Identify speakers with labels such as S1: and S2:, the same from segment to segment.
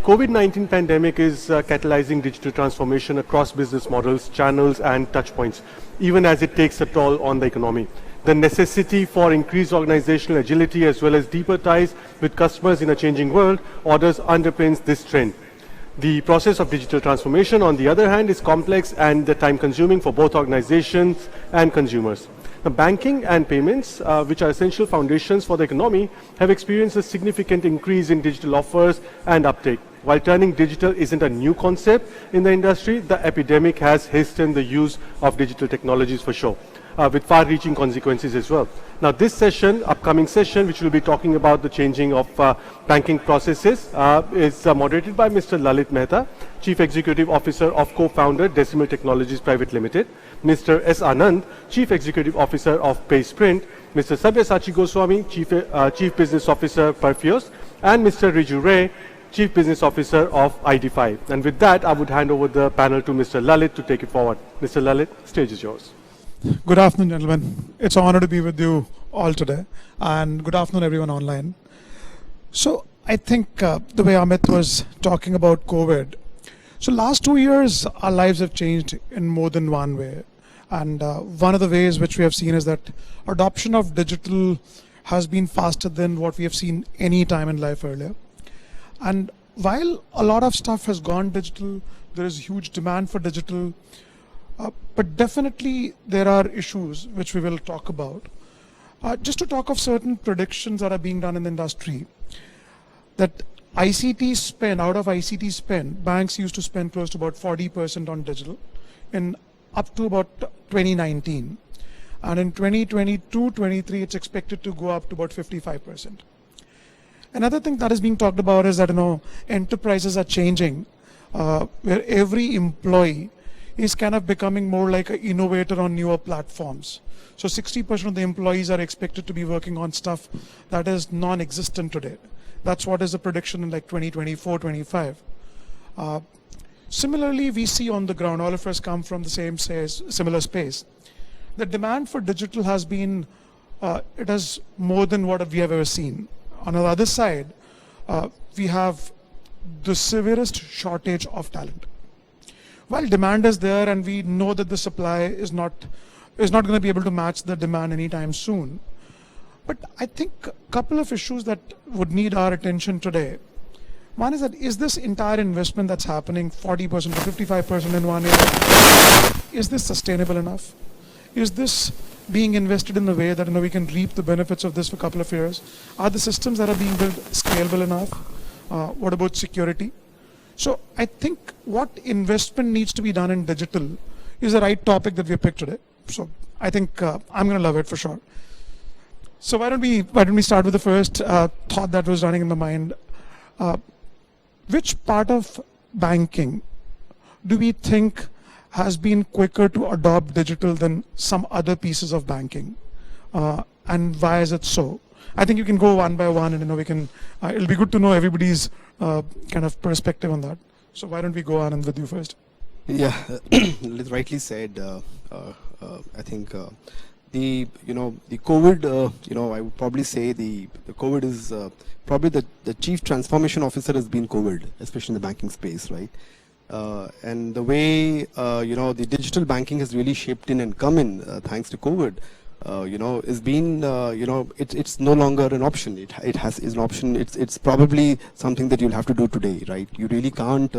S1: COVID-19 pandemic is catalyzing digital transformation across business models, channels, and touchpoints, even as it takes a toll on the economy. The necessity for increased organizational agility as well as deeper ties with customers in a changing world orders underpins this trend. The process of digital transformation, on the other hand, is complex and time-consuming for both organizations and consumers. The banking and payments, which are essential foundations for the economy, have experienced a significant increase in digital offers and uptake. While turning digital isn't a new concept in the industry, the epidemic has hastened the use of digital technologies for sure, with far-reaching consequences as well. Now, this session, upcoming session, which will be talking about the changing of banking processes, is moderated by Mr. Lalit Mehta, Chief Executive Officer of co-founder Decimal Technologies Private Limited, Mr. S. Anand, Chief Executive Officer of PaySprint, Mr. Sabyasachi Goswami, Chief Business Officer, Perfios, and Mr. Riju Ray, Chief Business Officer of ID5. And with that, I would hand over the panel to Mr. Lalit to take it forward. Mr. Lalit, stage is yours.
S2: Good afternoon, gentlemen. It's an honor to be with you all today, and good afternoon, everyone online. So I think the way Amit was talking about COVID, so last 2 years, our lives have changed in more than one way. And one of the ways which we have seen is that adoption of digital has been faster than what we have seen any time in life earlier. And while a lot of stuff has gone digital, there is huge demand for digital, but definitely there are issues which we will talk about. Just to talk of certain predictions that are being done in the industry, that ICT spend, out of ICT spend, banks used to spend close to about 40% on digital in up to about 2019. And in 2022-23, it's expected to go up to about 55%. Another thing that is being talked about is that, enterprises are changing, where every employee is kind of becoming more like an innovator on newer platforms. So 60% of the employees are expected to be working on stuff that is non-existent today. That's what is the prediction in like 2024-25. Similarly, we see on the ground, all of us come from the similar space. The demand for digital has been, it is more than what we have ever seen. On the other side, we have the severest shortage of talent. While demand is there and we know that the supply is not going to be able to match the demand anytime soon, but I think a couple of issues that would need our attention today. One is that, is this entire investment that's happening 40% to 55% in 1 year, is this sustainable enough? Is this being invested in a way that we can reap the benefits of this for a couple of years? Are the systems that are being built scalable enough? What about security? So I think what investment needs to be done in digital is the right topic that we picked today. So I think I'm going to love it for sure. So why don't we start with the first thought that was running in the mind? Which part of banking do we think has been quicker to adopt digital than some other pieces of banking? And why is it so? I think you can go one by one, and we can. It'll be good to know everybody's kind of perspective on that. So why don't we go on and with you first?
S3: Yeah, rightly said. I think the COVID. I would probably say the COVID is probably the chief transformation officer has been COVID, especially in the banking space, right? And the way the digital banking has really shaped in and come in thanks to COVID. Is been it's no longer an option. Is an option. It's probably something that you'll have to do today, right? You really can't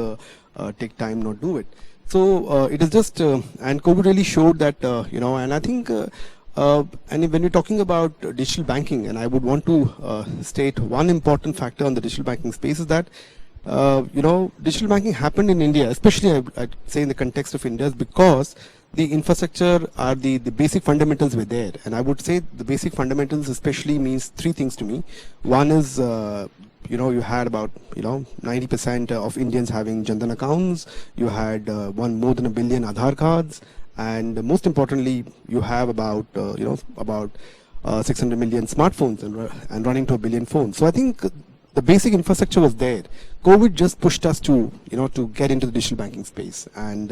S3: take time not do it. So it is just and COVID really showed that and I think and when you're talking about digital banking, and I would want to state one important factor on the digital banking space is that digital banking happened in India, especially I'd say in the context of India, is because the infrastructure are the basic fundamentals were there. And I would say the basic fundamentals especially means three things to me. One is, you had about, 90% of Indians having Jan Dhan accounts. You had more than 1 billion Aadhaar cards. And most importantly, you have about 600 million smartphones and running to 1 billion phones. So I think the basic infrastructure was there. COVID just pushed us to, to get into the digital banking space, and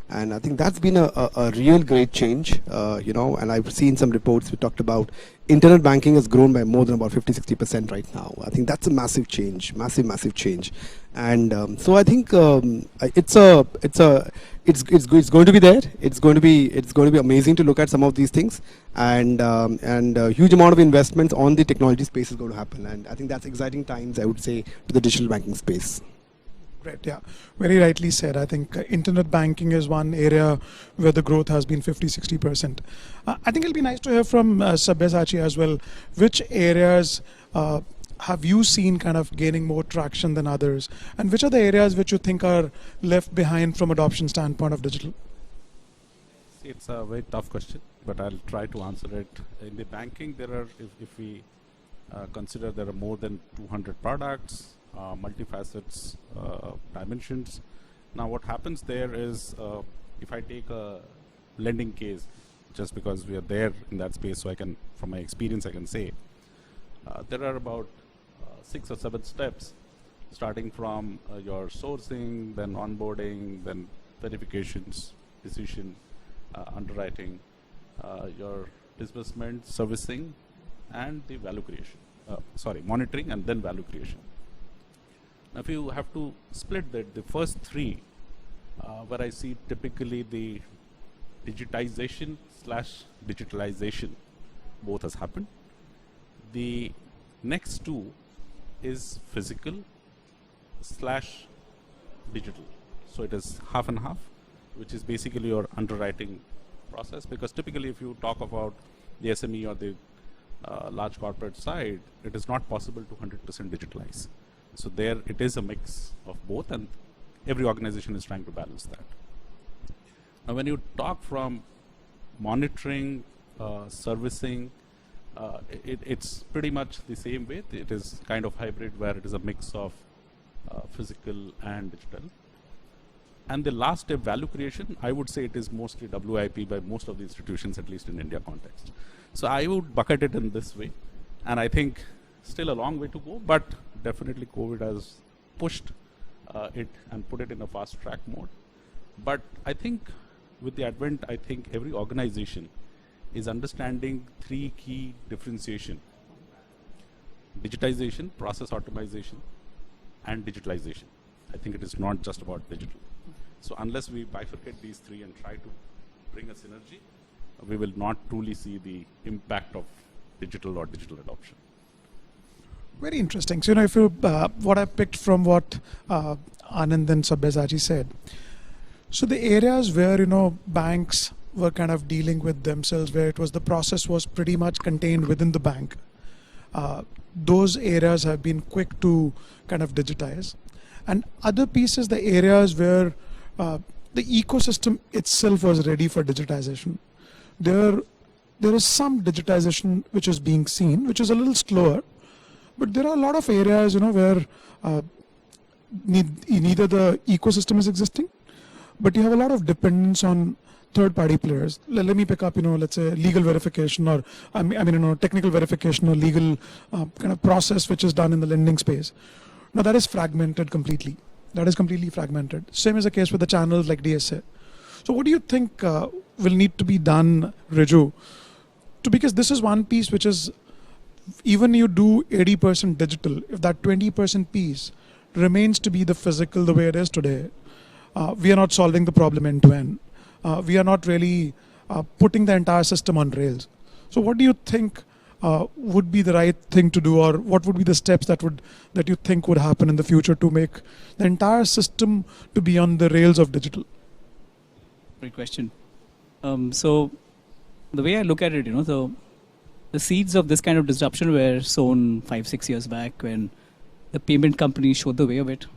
S3: I think that's been a real great change, and I've seen some reports we talked about. Internet banking has grown by more than about 50-60% right now. I think that's a massive change, massive change, and so I think it's going to be there. It's going to be amazing to look at some of these things, and a huge amount of investments on the technology space is going to happen, and I think that's exciting times, I would say, to the digital banking space.
S2: Great, yeah. Very rightly said. I think internet banking is one area where the growth has been 50-60%. I think it'll be nice to hear from Sabyasachi as well. Which areas have you seen kind of gaining more traction than others? And which are the areas which you think are left behind from adoption standpoint of digital?
S4: See, it's a very tough question, but I'll try to answer it. In the banking, there are, if we consider there are more than 200 products, multifacets, dimensions. Now what happens there is, if I take a lending case, just because we are there in that space, so I can, from my experience, I can say, there are about 6 or 7 steps, starting from your sourcing, then onboarding, then verifications, decision, underwriting, your disbursement, servicing, and the value creation. Monitoring and then value creation. Now, if you have to split that, the first 3, where I see typically the digitization / digitalization, both has happened. The next 2 is physical / digital. So it is half and half, which is basically your underwriting process, because typically if you talk about the SME or the large corporate side, it is not possible to 100% digitalize. So there it is a mix of both, and every organization is trying to balance that. Now when you talk from monitoring, servicing, it's pretty much the same way. It is kind of hybrid, where it is a mix of physical and digital. And the last step, value creation, I would say it is mostly WIP by most of the institutions, at least in India context. So I would bucket it in this way, and I think still a long way to go, but definitely COVID has pushed it and put it in a fast track mode. But I think with the advent, I think every organization is understanding 3 key differentiation: digitization, process optimization, and digitalization. I think it is not just about digital. So unless we bifurcate these 3 and try to bring a synergy, we will not truly see the impact of digital or digital adoption.
S2: Very interesting. So, if you, what I picked from what Anand and Sabyasachi said, so the areas where, banks were kind of dealing with themselves, where it was the process was pretty much contained within the bank, those areas have been quick to kind of digitize. And other pieces, the areas where the ecosystem itself was ready for digitization. There is some digitization which is being seen, which is a little slower. But there are a lot of areas, where neither the ecosystem is existing, but you have a lot of dependence on third-party players. Let me pick up, let's say legal verification, or technical verification, or legal kind of process which is done in the lending space. Now that is fragmented completely. That is completely fragmented. Same is the case with the channels like DSA. So what do you think will need to be done, Riju, because this is one piece which is, even you do 80% digital, if that 20% piece remains to be the physical the way it is today, we are not solving the problem end to end. We are not really putting the entire system on rails. So what do you think would be the right thing to do, or what would be the steps that you think would happen in the future to make the entire system to be on the rails of digital?
S5: Great question. So the way I look at it, the seeds of this kind of disruption were sown 5-6 years back when the payment companies showed the way of it.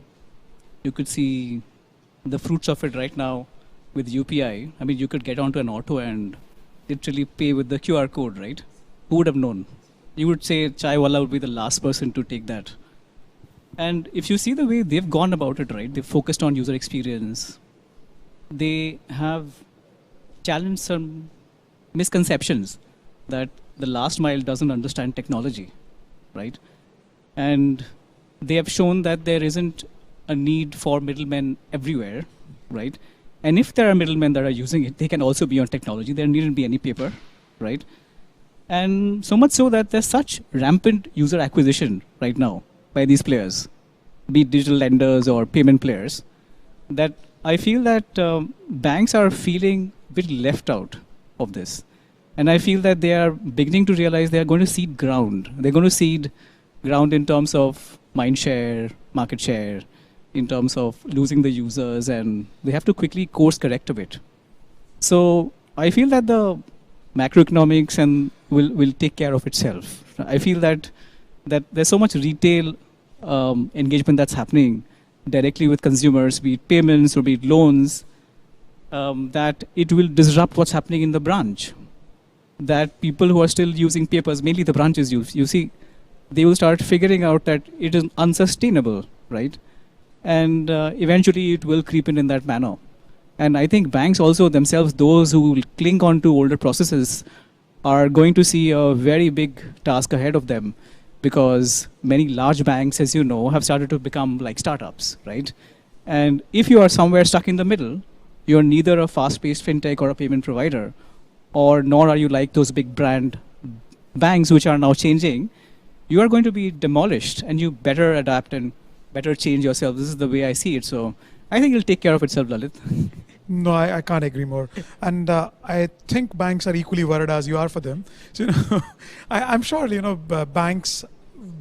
S5: You could see the fruits of it right now with UPI. I mean, you could get onto an auto and literally pay with the QR code, right? Who would have known? You would say Chaiwala would be the last person to take that. And if you see the way they've gone about it, right? They've focused on user experience. They have challenged some misconceptions that the last mile doesn't understand technology, right? And they have shown that there isn't a need for middlemen everywhere, right? And if there are middlemen that are using it, they can also be on technology. There needn't be any paper, right? And so much so that there's such rampant user acquisition right now by these players, be it digital lenders or payment players, that I feel that banks are feeling a bit left out of this. And I feel that they are beginning to realize they are going to cede ground. They're going to cede ground in terms of mind share, market share, in terms of losing the users, and they have to quickly course correct a bit. So I feel that the macroeconomics and will take care of itself. I feel that there's so much retail engagement that's happening directly with consumers, be it payments or be it loans, that it will disrupt what's happening in the branch. That people who are still using papers, mainly the branches use, you see, they will start figuring out that it is unsustainable, right? And eventually it will creep in that manner. And I think banks also themselves, those who will cling on to older processes, are going to see a very big task ahead of them, because many large banks, as you know, have started to become like startups, right? And if you are somewhere stuck in the middle, you're neither a fast-paced fintech or a payment provider, or nor are you like those big brand banks which are now changing. You are going to be demolished, and you better adapt and better change yourself. This is the way I see it. So I think it'll take care of itself, Lalit.
S2: No, I can't agree more. And I think banks are equally worried as you are for them. So, I'm sure, banks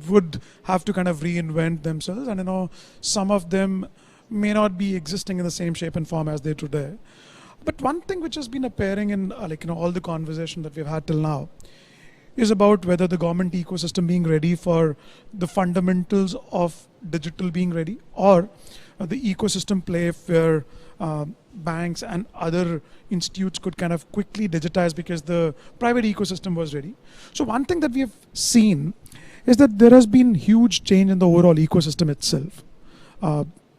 S2: would have to kind of reinvent themselves. And, some of them may not be existing in the same shape and form as they today. But one thing which has been appearing in all the conversation that we've had till now is about whether the government ecosystem being ready for the fundamentals of digital being ready, or the ecosystem play where banks and other institutes could kind of quickly digitize because the private ecosystem was ready. So one thing that we have seen is that there has been huge change in the overall ecosystem itself.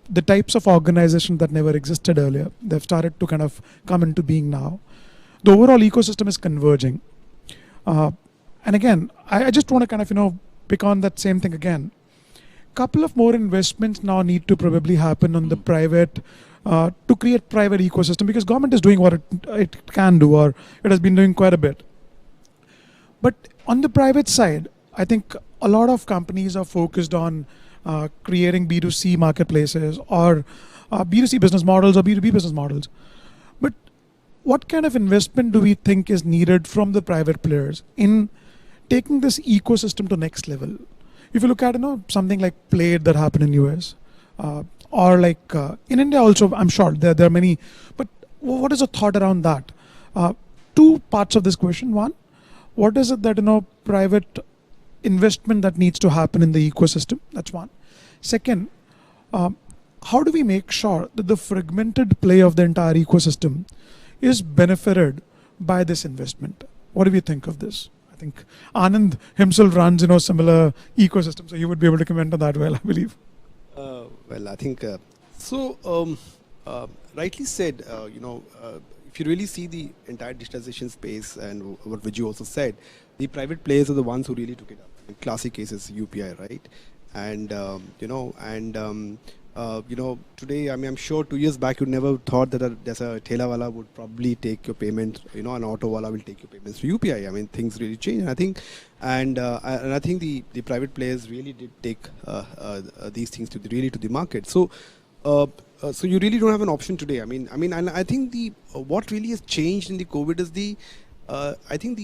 S2: The types of organization that never existed earlier, they've started to kind of come into being now. The overall ecosystem is converging. And again, I just want to kind of, pick on that same thing again. Couple of more investments now need to probably happen on the private, to create private ecosystem, because government is doing what it can do, or it has been doing quite a bit. But on the private side, I think a lot of companies are focused on creating B2C marketplaces, or B2C business models, or B2B business models. But what kind of investment do we think is needed from the private players in taking this ecosystem to next level? If you look at something like Plaid that happened in US, or like in India also, I'm sure there are many. But what is the thought around that? Two parts of this question. One, what is it that private investment that needs to happen in the ecosystem? That's one. Second, how do we make sure that the fragmented play of the entire ecosystem is benefited by this investment? What do we think of this? I think Anand himself runs similar ecosystem, so he would be able to comment on that well, I believe.
S3: Well, I think rightly said. If you really see the entire digitization space, and what Viju also said, the private players are the ones who really took it up. In classic cases, UPI, right? And today, I'm sure 2 years back you never thought that there's a Thela wala would probably take your payment, an auto wala will take your payments through UPI. Things really change, and I think, I think the private players really did take these things to the market. So you really don't have an option today. And I think what really has changed in the COVID is I think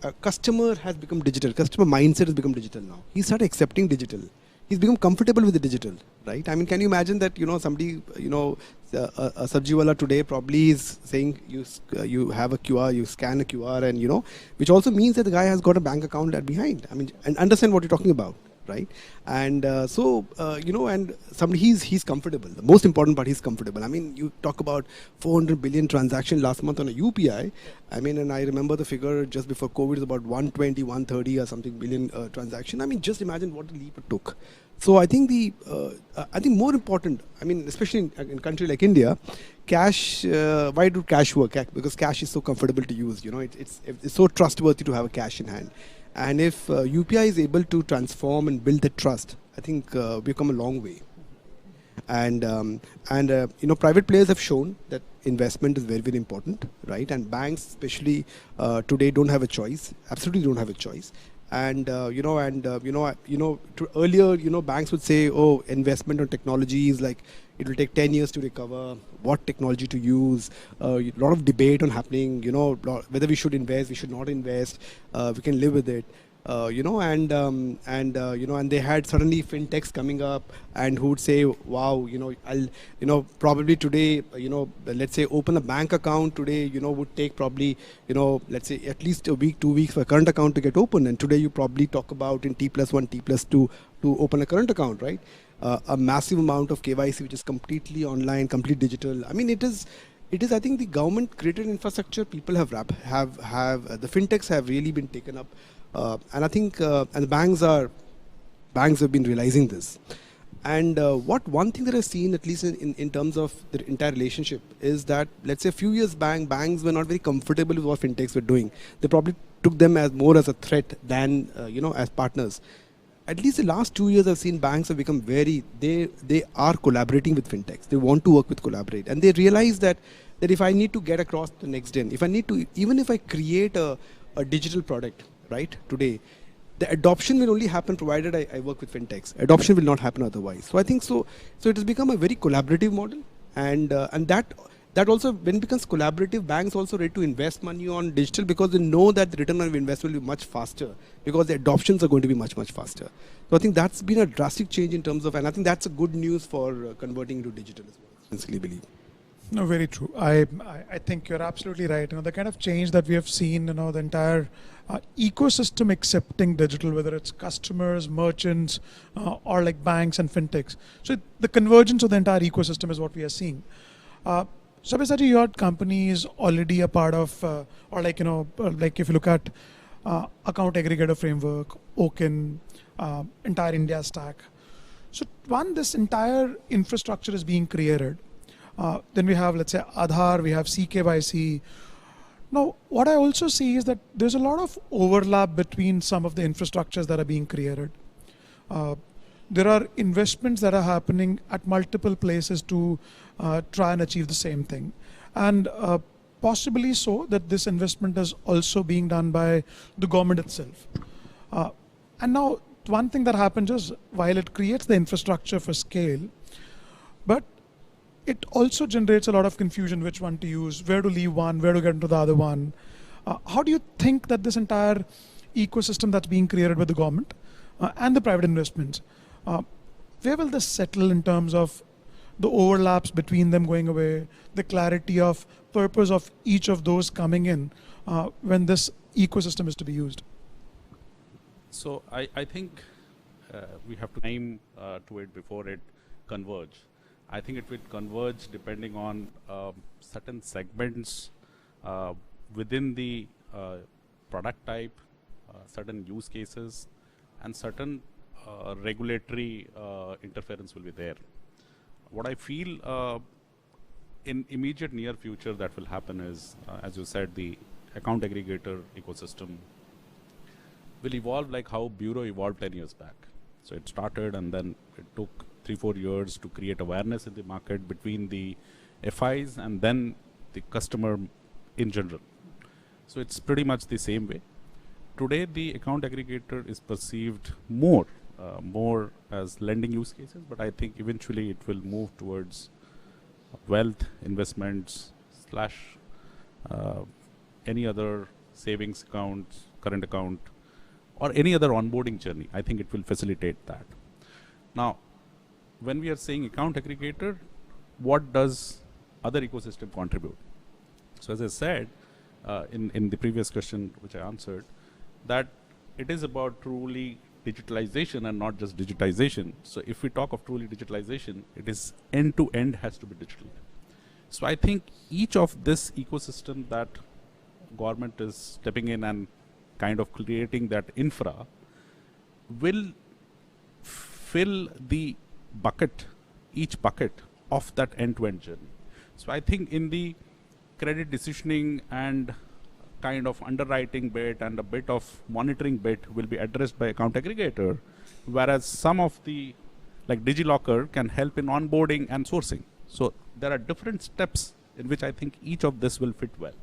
S3: a customer has become digital. Customer mindset has become digital now. He started accepting digital. He's become comfortable with the digital, right? Can you imagine that somebody a sabji wala today probably is saying you have a QR, you scan a QR, and which also means that the guy has got a bank account behind. And understand what you're talking about, right? And and somebody he's comfortable. The most important part, he's comfortable. You talk about 400 billion transaction last month on a UPI. And I remember the figure just before COVID is about 120, 130 or something billion transaction. Just imagine what a leap it took. So I think I think more important, especially in a country like India, cash, why do cash work? Because cash is so comfortable to use. It's so trustworthy to have a cash in hand. And if UPI is able to transform and build that trust, I think we've come a long way. And private players have shown that investment is very, very important, right? And banks, especially today, don't have a choice. Absolutely, don't have a choice. Earlier, banks would say, oh, investment on technology is like it will take 10 years to recover. What technology to use? A lot of debate on happening. Whether we should invest, we should not invest. We can live with it. And they had suddenly fintechs coming up, and who would say, wow, I'll probably today, let's say open a bank account today, would take probably, let's say at least a week, 2 weeks for a current account to get open. And today you probably talk about in T+1, T+2 to open a current account, right? A massive amount of KYC, which is completely online, completely digital. I mean, it is, I think the government created infrastructure, people have the fintechs have really been taken up. And I think, and the banks have been realizing this. And one thing that I've seen, at least in terms of the entire relationship, is that, let's say a few years back, banks were not very comfortable with what fintechs were doing. They probably took them as more as a threat than, as partners. At least the last 2 years, I've seen banks have become they are collaborating with fintechs. They want to work with collaborate. And they realize that if I need to get across the next gen, even if I create a digital product, right, today, the adoption will only happen provided I work with fintechs. Adoption will not happen otherwise. So I think so it has become a very collaborative model, and that also, when it becomes collaborative, banks also ready to invest money on digital, because they know that the return on investment will be much faster, because the adoptions are going to be much, much faster. So I think that's been a drastic change in terms of, and I think that's a good news for converting into digital as well, I sincerely believe.
S2: No, very true. I think you're absolutely right. The kind of change that we have seen, the entire ecosystem accepting digital, whether it's customers, merchants, or like banks and fintechs. So the convergence of the entire ecosystem is what we are seeing. Sabyasachi, your company is already a part of, like if you look at account aggregator framework, Okin, entire India stack. So this entire infrastructure is being created. Then we have, let's say, Aadhaar, we have CKYC. Now, what I also see is that there's a lot of overlap between some of the infrastructures that are being created. There are investments that are happening at multiple places to try and achieve the same thing. And possibly so that this investment is also being done by the government itself. And now, one thing that happens is, while it creates the infrastructure for scale, but it also generates a lot of confusion, which one to use, where to leave one, where to get into the other one. How do you think that this entire ecosystem that's being created with the government and the private investments, where will this settle in terms of the overlaps between them going away, the clarity of purpose of each of those coming in when this ecosystem is to be used?
S4: So I think we have to time to it before it converge. I think it will converge depending on certain segments within the product type, certain use cases, and certain regulatory interference will be there. What I feel in immediate near future that will happen is, as you said, the account aggregator ecosystem will evolve like how Bureau evolved 10 years back. So it started, and then it took 3-4 years to create awareness in the market between the FIs and then the customer in general. So it's pretty much the same way. Today, the account aggregator is perceived more as lending use cases, but I think eventually it will move towards wealth, investments, / any other savings account, current account, or any other onboarding journey. I think it will facilitate that. Now, when we are saying account aggregator, what does other ecosystem contribute? So as I said in the previous question which I answered, that it is about truly digitalization and not just digitization. So if we talk of truly digitalization, it is end-to-end has to be digital. So I think each of this ecosystem that government is stepping in and kind of creating that infra will fill the bucket, each bucket of that end-to-end journey. So I think in the credit decisioning and kind of underwriting bit and a bit of monitoring bit will be addressed by account aggregator, whereas some of the like DigiLocker can help in onboarding and sourcing. So there are different steps in which I think each of this will fit well.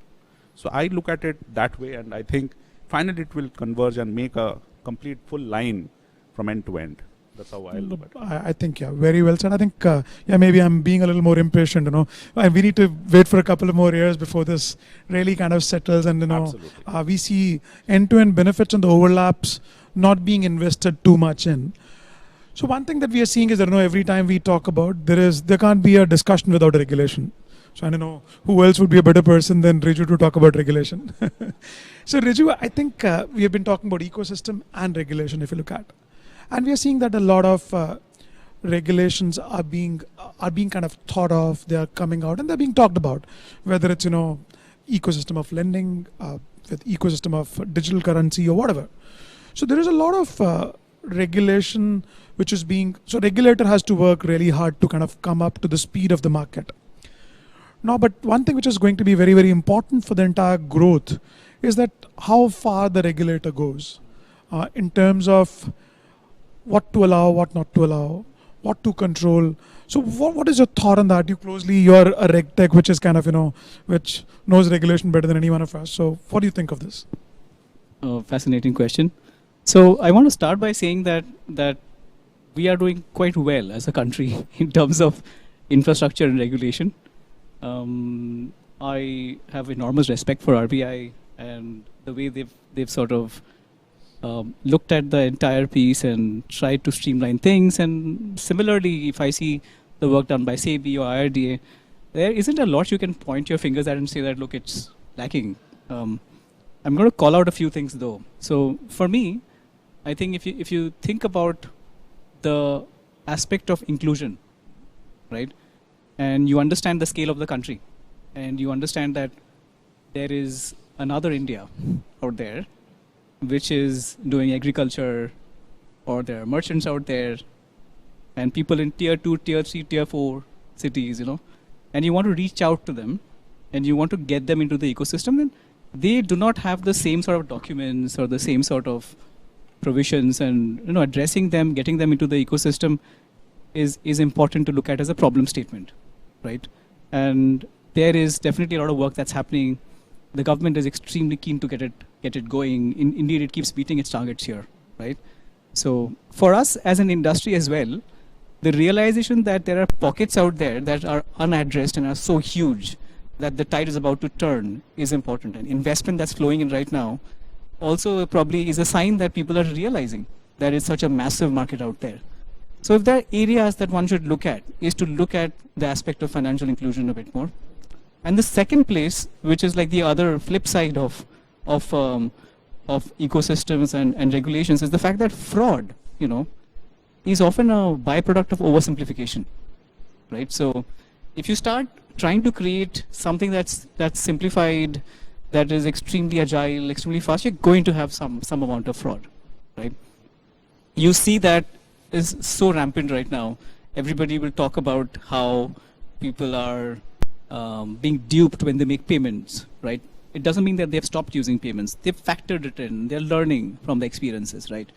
S4: So I look at it that way, and I think finally it will converge and make a complete full line from end to end. That's how I look at it.
S2: I think, yeah, very well said. I think, yeah, maybe I'm being a little more impatient, we need to wait for a couple of more years before this really kind of settles, and,
S4: Absolutely.
S2: we see end-to-end benefits and the overlaps not being invested too much in. So one thing that we are seeing is that, every time we talk about, there can't be a discussion without a regulation. So I don't know who else would be a better person than Riju to talk about regulation. So Riju, I think we have been talking about ecosystem and regulation, if you look at. And we are seeing that a lot of regulations are being kind of thought of. They are coming out and they're being talked about. Whether it's ecosystem of lending, with ecosystem of digital currency or whatever. So there is a lot of regulation which is being. So regulator has to work really hard to kind of come up to the speed of the market. Now, but one thing which is going to be very, very important for the entire growth is that how far the regulator goes in terms of what to allow, what not to allow, what to control. So what is your thought on that? You're a RegTech, which is kind of, which knows regulation better than any one of us. So what do you think of this?
S5: Fascinating question. So I want to start by saying that we are doing quite well as a country in terms of infrastructure and regulation. I have enormous respect for RBI and the way they've sort of looked at the entire piece and tried to streamline things. And similarly, if I see the work done by SEBI or IRDA, there isn't a lot you can point your fingers at and say that, look, it's lacking. I'm going to call out a few things though. So for me, I think if you think about the aspect of inclusion, right? And you understand the scale of the country, and you understand that there is another India out there which is doing agriculture, or there are merchants out there, and people in tier 2, tier 3, tier 4 cities, and you want to reach out to them, and you want to get them into the ecosystem, then they do not have the same sort of documents or the same sort of provisions, and addressing them, getting them into the ecosystem is important to look at as a problem statement, right? And there is definitely a lot of work that's happening. The government is extremely keen to get it going. Indeed, it keeps beating its targets here, right? So for us as an industry as well, the realization that there are pockets out there that are unaddressed and are so huge that the tide is about to turn is important. And investment that's flowing in right now also probably is a sign that people are realizing there is such a massive market out there. So if there are areas that one should look at, is to look at the aspect of financial inclusion a bit more. And the second place, which is like the other flip side of ecosystems and regulations, is the fact that fraud, is often a byproduct of oversimplification, right? So if you start trying to create something that's simplified, that is extremely agile, extremely fast, you're going to have some amount of fraud, right? You see that is so rampant right now. Everybody will talk about how people are being duped when they make payments, right? It doesn't mean that they've stopped using payments. They've factored it in. They're learning from the experiences, right?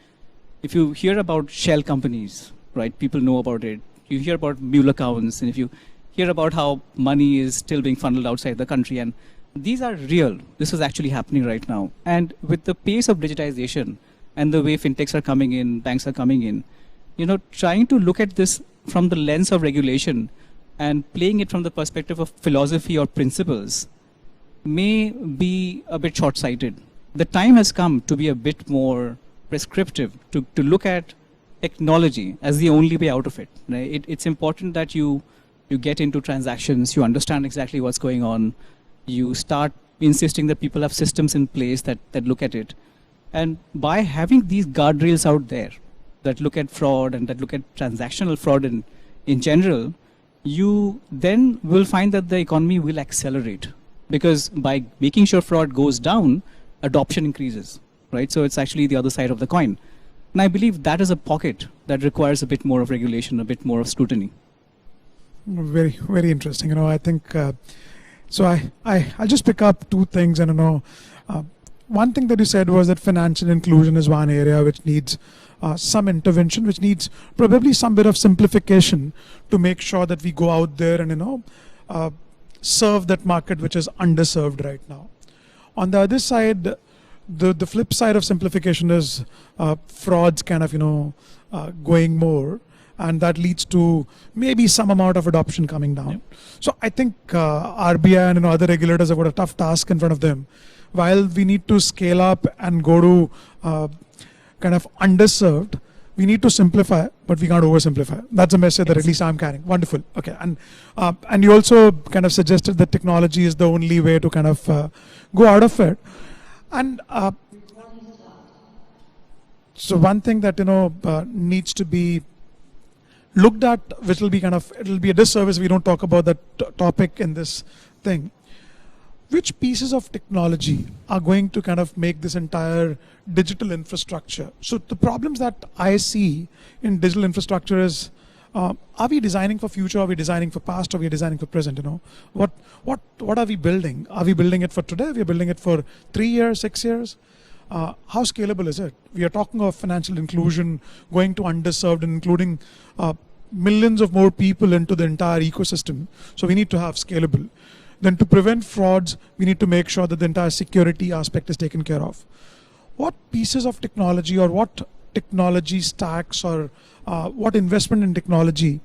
S5: If you hear about shell companies, right, people know about it. You hear about mule accounts, and if you hear about how money is still being funneled outside the country, and these are real. This is actually happening right now. And with the pace of digitization and the way fintechs are coming in, banks are coming in, trying to look at this from the lens of regulation and playing it from the perspective of philosophy or principles may be a bit short-sighted. The time has come to be a bit more prescriptive, to look at technology as the only way out of it. Right? It's important that you get into transactions, you understand exactly what's going on, you start insisting that people have systems in place that look at it. And by having these guardrails out there that look at fraud and that look at transactional fraud in general, you then will find that the economy will accelerate. Because by making sure fraud goes down, adoption increases, right? So it's actually the other side of the coin. And I believe that is a pocket that requires a bit more of regulation, a bit more of scrutiny.
S2: Very, very interesting. I think, so I'll just pick up two things. And one thing that you said was that financial inclusion is one area which needs some intervention, which needs probably some bit of simplification to make sure that we go out there and serve that market which is underserved right now. On the other side, the flip side of simplification is frauds kind of going more, and that leads to maybe some amount of adoption coming down.
S5: Yep.
S2: So I think RBI and other regulators have got a tough task in front of them. While we need to scale up and go to kind of underserved, we need to simplify, but we can't oversimplify. That's a message that at least I'm carrying. Wonderful. Okay, and you also kind of suggested that technology is the only way to kind of go out of it. And so one thing that needs to be looked at, which will be it'll be a disservice if we don't talk about that topic in this thing. Which pieces of technology are going to kind of make this entire digital infrastructure? So the problems that I see in digital infrastructure is, are we designing for future? Are we designing for past? Or are we designing for present? What are we building? Are we building it for today? Are we building it for 3 years, 6 years? How scalable is it? We are talking of financial inclusion, going to underserved and including millions of more people into the entire ecosystem. So we need to have scalable. Then to prevent frauds, we need to make sure that the entire security aspect is taken care of. What pieces of technology or what technology stacks or what investment in technology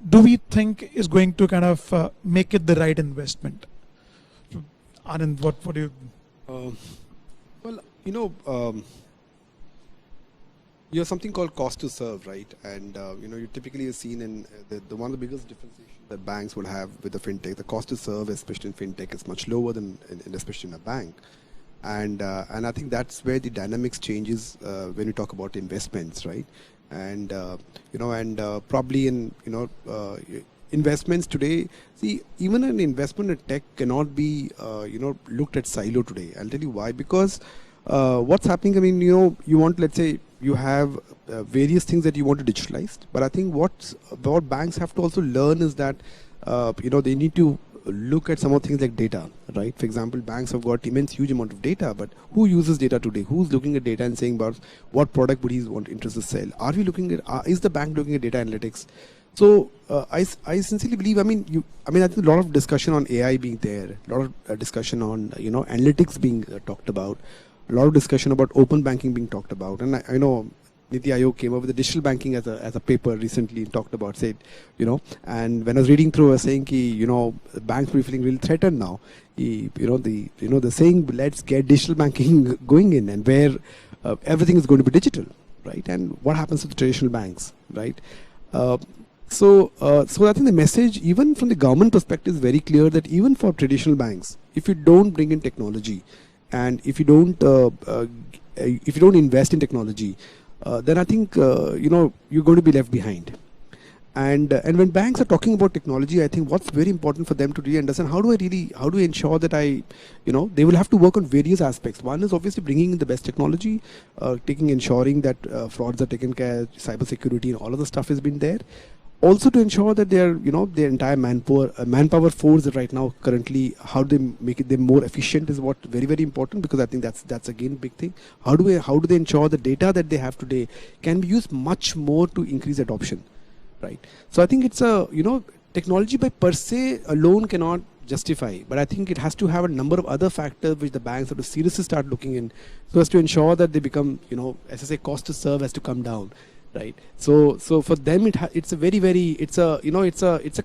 S2: do we think is going to kind of make it the right investment? So, Anand, what do you...
S3: Well, you have something called cost to serve, right? And you typically have seen in the one of the biggest differentiations that banks would have with the fintech, the cost to serve, especially in fintech, is much lower than especially in a bank. And I think that's where the dynamics changes when you talk about investments, right? And probably in investments today, see, even an investment in tech cannot be looked at silo today. I'll tell you why. Because what's happening, I mean, you want, let's say, you have various things that you want to digitalize, but I think what banks have to also learn is that they need to look at some of things like data, right? For example, banks have got immense huge amount of data, but who uses data today? Who's looking at data and saying about what product would he want interest to sell? Are we looking at is the bank looking at data analytics? So I sincerely believe, I think a lot of discussion on AI being there, a lot of discussion on analytics being talked about, a lot of discussion about open banking being talked about, and I know Niti Aayog came up with the digital banking as a paper recently and talked about, said, and when I was reading through, I was saying, banks will be feeling really threatened now. The saying, let's get digital banking going in, and where everything is going to be digital, right? And what happens to the traditional banks, right? So I think the message, even from the government perspective, is very clear that even for traditional banks, if you don't bring in technology, and if you don't invest in technology, then I think you're going to be left behind. And when banks are talking about technology, I think what's very important for them to really understand, how do I ensure that they will have to work on various aspects. One is obviously bringing in the best technology, ensuring that frauds are taken care of, cyber security and all of the stuff has been there. Also to ensure that their entire manpower force right now currently, how they make them more efficient is what very, very important, because I think that's again a big thing. How do they ensure the data that they have today can be used much more to increase adoption, right? So I think it's technology by per se alone cannot justify, but I think it has to have a number of other factors which the banks have to seriously start looking in, so as to ensure that they become, as I say, cost to serve has to come down. Right. So for them, it's a very, very, it's a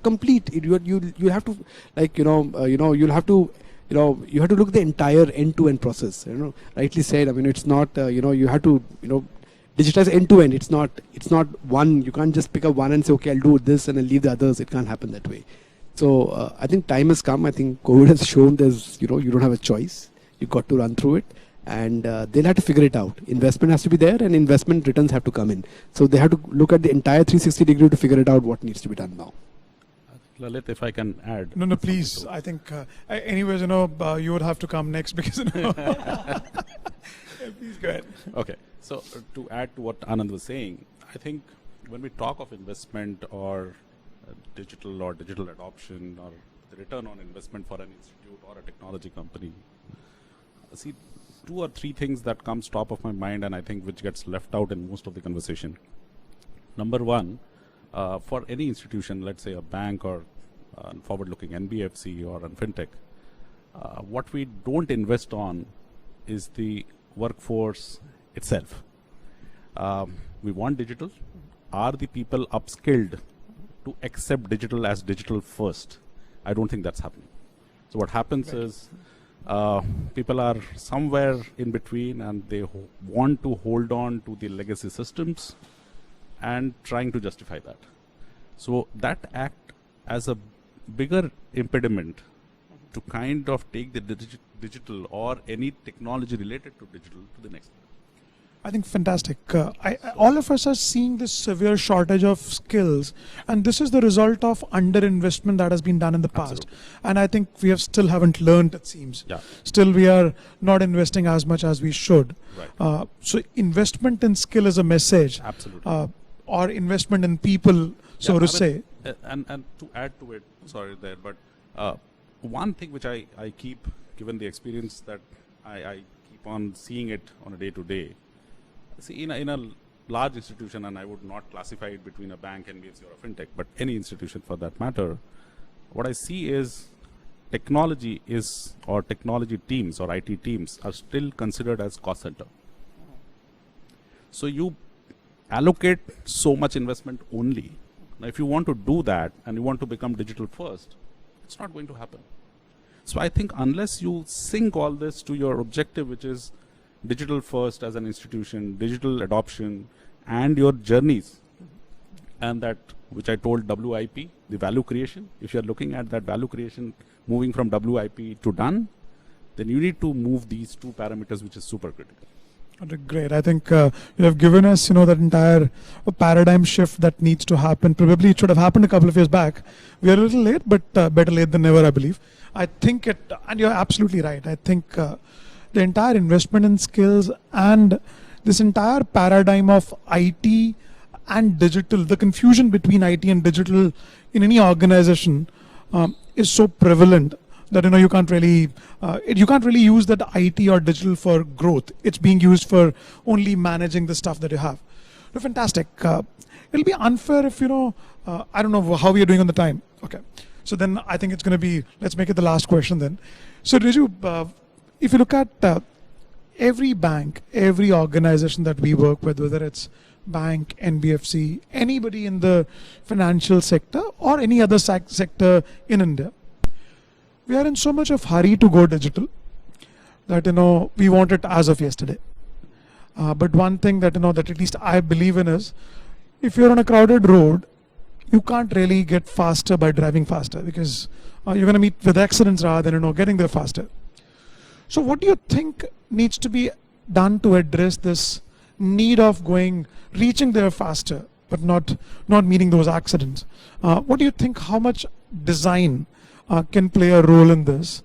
S3: complete. You have to you'll have to you have to look at the entire end-to-end process. Rightly said. I mean, it's not you have to digitize end-to-end. It's not one. You can't just pick up one and say, okay, I'll do this and I'll leave the others. It can't happen that way. So I think time has come. I think COVID has shown you don't have a choice. You've got to run through it. And they'll have to figure it out. Investment has to be there, and investment returns have to come in. So they have to look at the entire 360 degree to figure it out what needs to be done now.
S4: Lalit, if I can add.
S2: No, please. I think, anyways, you would have to come next because, Yeah, please go ahead.
S4: Okay. So to add to what Anand was saying, I think when we talk of investment or digital adoption or the return on investment for an institute or a technology company, see, two or three things that comes top of my mind, and I think which gets left out in most of the conversation. Number one, for any institution, let's say a bank or forward-looking NBFC or a fintech, what we don't invest on is the workforce itself. We want digital. Are the people upskilled to accept digital as digital first? I don't think that's happening. So what happens is people are somewhere in between, and they want to hold on to the legacy systems and trying to justify that. So that act as a bigger impediment to kind of take the digital or any technology related to digital to the next level.
S2: I think fantastic. All of us are seeing this severe shortage of skills, and this is the result of underinvestment that has been done in the past.
S4: Absolutely.
S2: And I think we still haven't learned, it seems.
S4: Yeah.
S2: Still, we are not investing as much as we should.
S4: Right.
S2: So investment in skill is a message,
S4: Absolutely.
S2: or investment in people, so
S4: Yeah,
S2: to
S4: I
S2: say.
S4: mean, and to add to it, sorry there, but one thing which I keep, given the experience that I keep on seeing it on a day-to-day, see, in a large institution, and I would not classify it between a bank, NBFC, or a fintech, but any institution for that matter, what I see is technology is, or technology teams or IT teams are still considered as cost center. So you allocate so much investment only. Now, if you want to do that and you want to become digital first, it's not going to happen. So I think unless you sync all this to your objective, which is digital first as an institution, digital adoption, and your journeys, and that which I told WIP, the value creation, if you're looking at that value creation moving from WIP to done, then you need to move these two parameters, which is super critical.
S2: Great. I think you have given us, that entire paradigm shift that needs to happen. Probably it should have happened a couple of years back. We are a little late, but better late than never, I believe. I think and you're absolutely right. I think the entire investment in skills and this entire paradigm of IT and digital, the confusion between IT and digital in any organization is so prevalent that you can't really use that IT or digital for growth. It's being used for only managing the stuff that you have. So fantastic. It'll be unfair if I don't know how we are doing on the time. Okay, so then I think it's going to be, let's make it the last question then. So Riju, if you look at every bank, every organization that we work with, whether it's bank, NBFC, anybody in the financial sector or any other sector in India, we are in so much of hurry to go digital that we want it as of yesterday. But one thing that that at least I believe in is, if you're on a crowded road, you can't really get faster by driving faster, because you're going to meet with accidents rather than getting there faster. So what do you think needs to be done to address this need of reaching there faster, but not meeting those accidents? What do you think? How much design can play a role in this?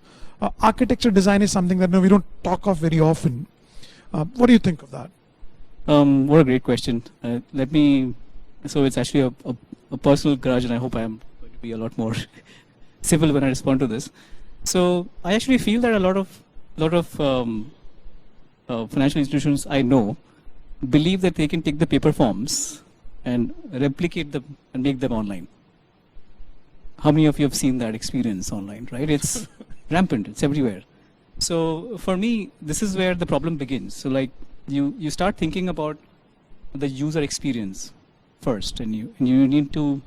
S2: Architecture design is something that we don't talk of very often. What do you think of that?
S5: What a great question. So it's actually a personal grudge, and I hope I am going to be a lot more civil when I respond to this. So I actually feel that a lot of financial institutions I know believe that they can take the paper forms and replicate them and make them online. How many of you have seen that experience online, right? It's rampant, it's everywhere. So for me, this is where the problem begins. So like you start thinking about the user experience first, and you need to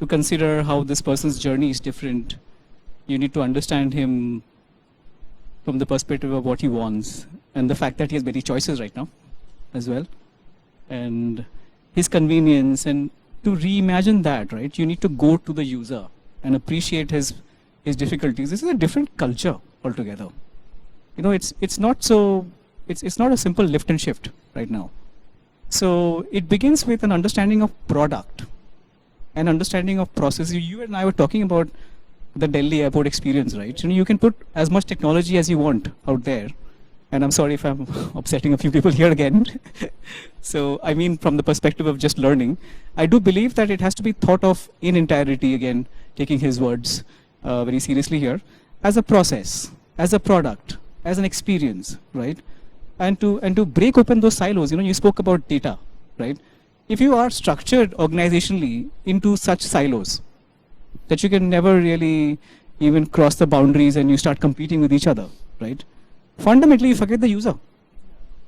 S5: consider how this person's journey is different. You need to understand him from the perspective of what he wants, and the fact that he has many choices right now as well, and his convenience. And to reimagine that, right, you need to go to the user and appreciate his difficulties. This is a different culture altogether. It's not a simple lift and shift right now. So it begins with an understanding of product, an understanding of process. You and I were talking about the Delhi airport experience, right? You can put as much technology as you want out there. And I'm sorry if I'm upsetting a few people here again. So I mean, from the perspective of just learning, I do believe that it has to be thought of in entirety, again, taking his words very seriously here, as a process, as a product, as an experience, right? and to break open those silos. You spoke about data, right? If you are structured organizationally into such silos that you can never really even cross the boundaries and you start competing with each other, right? Fundamentally, you forget the user,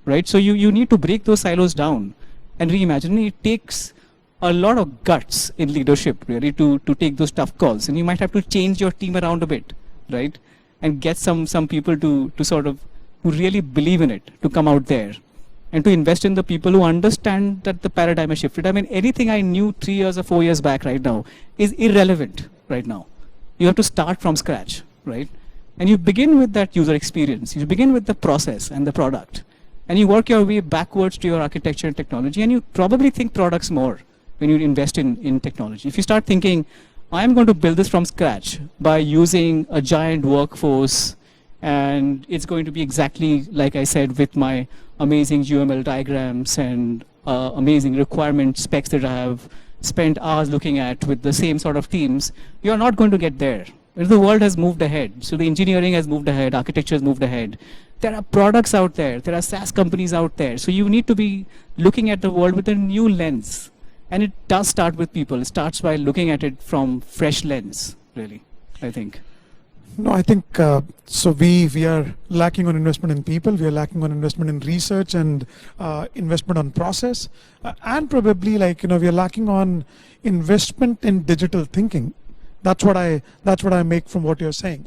S5: right? So you need to break those silos down and reimagine. It takes a lot of guts in leadership, really, to take those tough calls. And you might have to change your team around a bit, right? And get some people to sort of, who really believe in it, to come out there and to invest in the people who understand that the paradigm has shifted. I mean, anything I knew 3 years or 4 years back right now is irrelevant right now. You have to start from scratch, right? And you begin with that user experience. You begin with the process and the product. And you work your way backwards to your architecture and technology. And you probably think products more when you invest in technology. If you start thinking, I'm going to build this from scratch by using a giant workforce, and it's going to be exactly like I said, with my amazing UML diagrams and amazing requirement specs that I have spent hours looking at with the same sort of teams, you're not going to get there. The world has moved ahead. So the engineering has moved ahead, architecture has moved ahead. There are products out there, there are SaaS companies out there. So you need to be looking at the world with a new lens. And it does start with people. It starts by looking at it from fresh lens, really, I think.
S2: No, I think so. We are lacking on investment in people. We are lacking on investment in research and investment on process, and probably we are lacking on investment in digital thinking. That's what I make from what you're saying.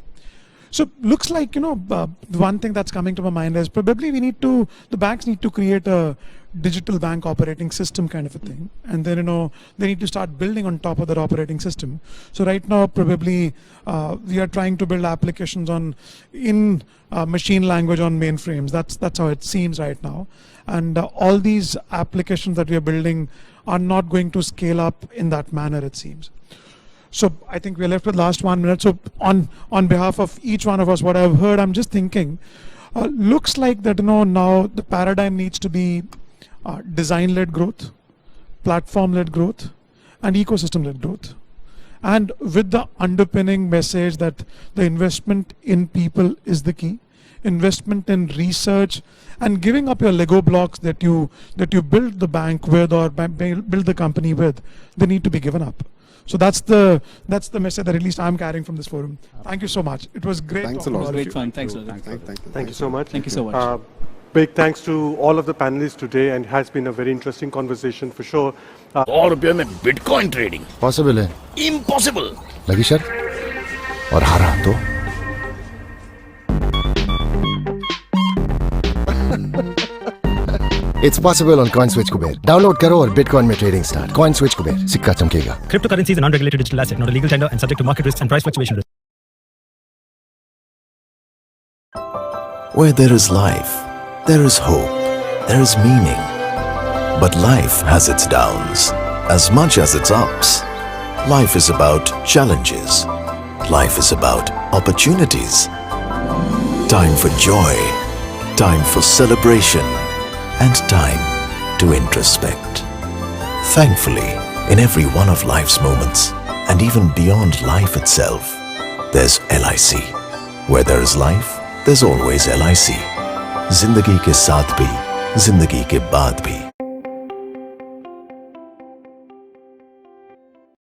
S2: So looks like the one thing that's coming to my mind is probably the banks need to create a digital bank operating system kind of a thing, and then they need to start building on top of that operating system. So right now probably we are trying to build applications in machine language on mainframes. That's how it seems right now, and all these applications that we are building are not going to scale up in that manner, it seems. So I think we're left with last 1 minute. So on behalf of each one of us, what I've heard, I'm just thinking, looks like that now the paradigm needs to be design-led growth, platform-led growth, and ecosystem-led growth. And with the underpinning message that the investment in people is the key, investment in research, and giving up your Lego blocks that you build the bank with or build the company with, they need to be given up. So that's the message that at least I'm carrying from this forum. Thank you so much. It was great.
S3: Thanks a
S2: talking
S3: lot.
S2: to all of
S5: Great
S2: you.
S5: fun. Thanks, Rajat.
S1: Thank you so much.
S5: Thank you so much.
S1: Big thanks to all of the panelists today, and has been a very interesting conversation for sure.
S6: 100 रुपये में bitcoin trading
S7: possible है
S6: impossible
S7: लगी शर्त और हारा तो It's possible on CoinSwitch Kuber. Download करो और Bitcoin में trading start. CoinSwitch Kuber. सिक्का चमकेगा.
S8: Cryptocurrency is a non-regulated digital asset, not a legal tender and subject to market risks and price fluctuation risks.
S9: Where there is life, there is hope, there is meaning. But life has its downs as much as its ups. Life is about challenges. Life is about opportunities. Time for joy, time for celebration, and time to introspect. Thankfully, in every one of life's moments, and even beyond life itself, there's LIC. Where there is life, there's always LIC. जिंदगी के साथ भी, जिंदगी के बाद भी.